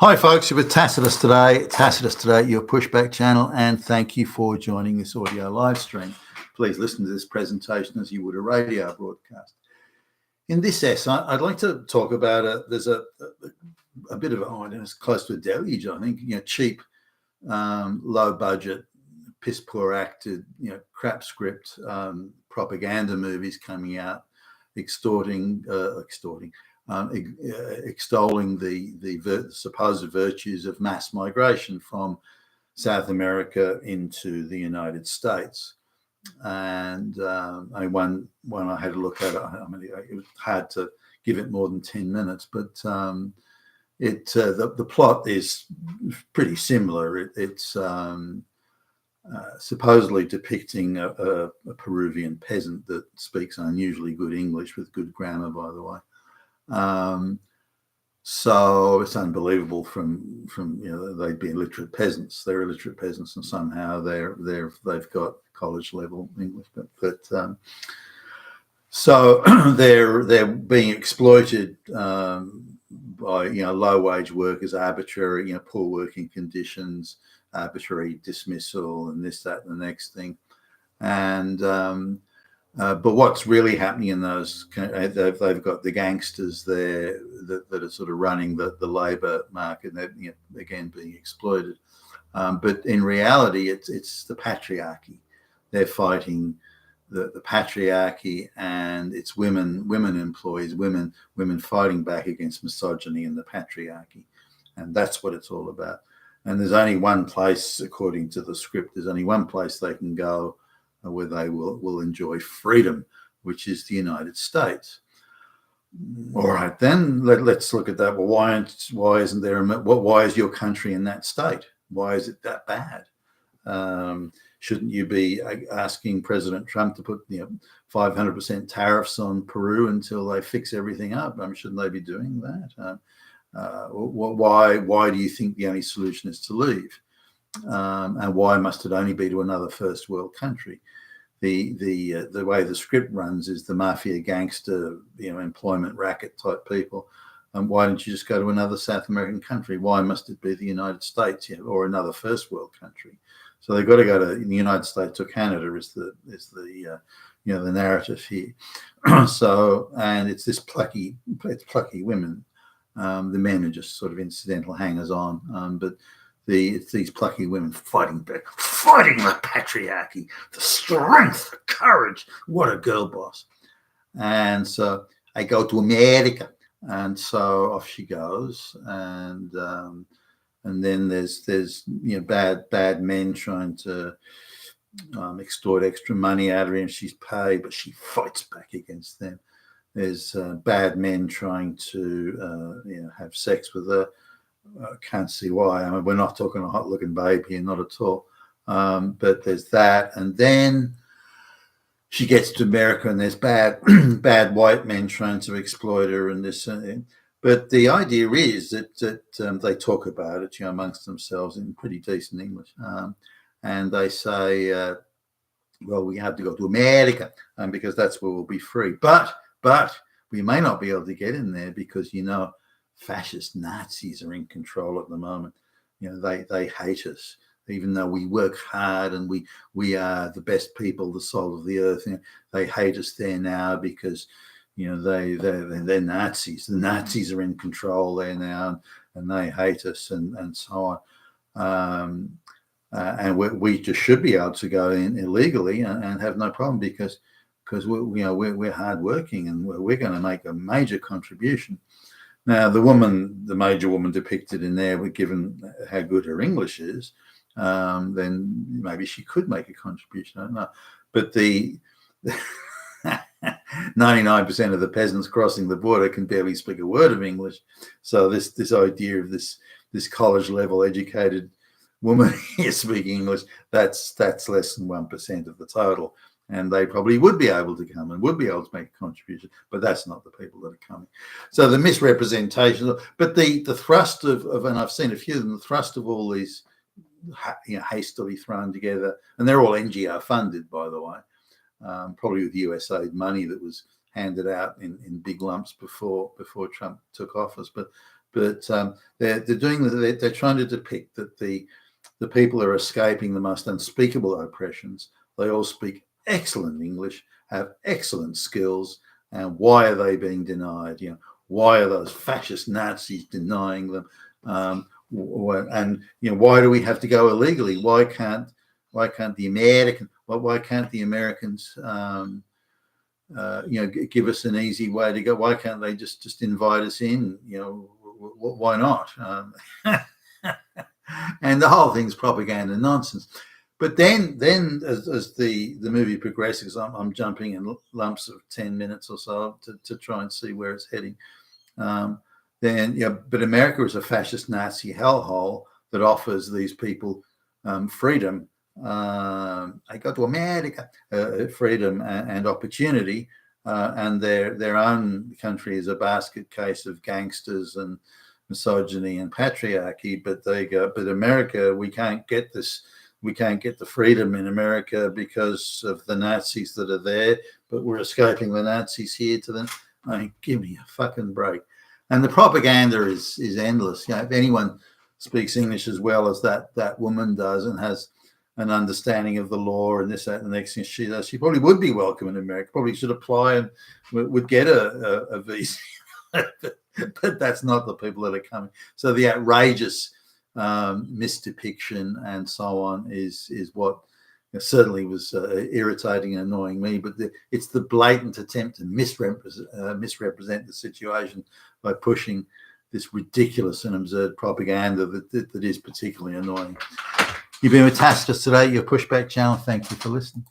Hi, folks. You're with Tacitus today. Tacitus today, your pushback channel, and thank you for joining this audio live stream. Please listen to this presentation as you would a radio broadcast. In this essay, I'd like to talk about there's a bit of it's close to a deluge, I think. Cheap, low budget, piss poor acted, crap script, propaganda movies coming out, extolling the supposed virtues of mass migration from South America into the United States. And when I had a look at it, it was hard to give it more than 10 minutes, but the plot is pretty similar. It's supposedly depicting a Peruvian peasant that speaks unusually good English with good grammar, by the way. So it's unbelievable from they'd be illiterate peasants. They're illiterate peasants, and somehow they've got college level English. So they're being exploited by low wage workers, arbitrary poor working conditions, arbitrary dismissal, and this, that, and the next thing, and but what's really happening in those, they've got the gangsters there that are sort of running the labour market, and they're again being exploited. But in reality, it's the patriarchy. They're fighting the patriarchy, and it's women employees, women fighting back against misogyny and the patriarchy, and that's what it's all about. And there's only one place, according to the script, there's only one place they can go where they will enjoy freedom, which is the United States. All right, then let's look at that. Well, why isn't there why is your country in that state? Why is it that bad? Shouldn't you be asking President Trump to put 500% tariffs on Peru until they fix everything up? Shouldn't they be doing that? Why do you think the only solution is to leave? And why must it only be to another first world country? The way the script runs is the mafia, gangster, employment racket type people. Why don't you just go to another South American country? Why must it be the United States, or another first world country? So they've got to go to the United States or Canada is the narrative here. So, and it's plucky women. The men are just sort of incidental hangers on, but it's these plucky women fighting back, fighting the patriarchy, the strength, the courage. What a girl boss. And so I go to America, and so off she goes, and then there's bad men trying to extort extra money out of her, and she's paid, but she fights back against them. There's bad men trying to have sex with her. Can't see why. We're not talking a hot-looking babe here, not at all. But there's that, and then she gets to America, and there's bad white men trying to exploit her, and this. But the idea is that they talk about it, amongst themselves in pretty decent English, and they say, "Well, we have to go to America, because that's where we'll be free." But we may not be able to get in there because fascist Nazis are in control at the moment. They hate us, even though we work hard and we are the best people, the soul of the earth. They hate us there now because they're Nazis. The Nazis are in control there now, and they hate us, and so on. And we just should be able to go in illegally and have no problem because we're hardworking, and we're going to make a major contribution. Now, the major woman depicted in there, given how good her English is, then maybe she could make a contribution. I don't know. But the 99% of the peasants crossing the border can barely speak a word of English. So this idea of this college level educated woman here speaking English, that's less than 1% of the total. And they probably would be able to come and would be able to make a contribution, but that's not the people that are coming. So the misrepresentation, but the thrust of, and I've seen a few of them, the thrust of all these, hastily thrown together, and they're all NGO funded, by the way, probably with USAID money that was handed out in big lumps before Trump took office. But But they're doing they're trying to depict that the people are escaping the most unspeakable oppressions. They all speak excellent English, have excellent skills, and why are they being denied? Why are those fascist Nazis denying them? And why do we have to go illegally? Why can't the Americans give us an easy way to go? Why can't they just invite us in? Why not? And the whole thing's propaganda nonsense. But then as the movie progresses, I'm jumping in lumps of 10 minutes or so to try and see where it's heading. But America is a fascist Nazi hellhole that offers these people freedom. I go to America, freedom and opportunity, and their own country is a basket case of gangsters and misogyny and patriarchy. But they go, but America, we can't get this. We can't get the freedom in America because of the Nazis that are there, but we're escaping the Nazis here to them. I mean, give me a fucking break. And the propaganda is endless. If anyone speaks English as well as that woman does and has an understanding of the law and this, that, and the next thing she does, she probably would be welcome in America, probably should apply and would get a visa. But that's not the people that are coming. So the outrageous misdepiction and so on is what certainly was irritating and annoying me. But it's the blatant attempt to misrepresent the situation by pushing this ridiculous and absurd propaganda that is particularly annoying. You've been with Tacitus today, your Pushback channel. Thank you for listening.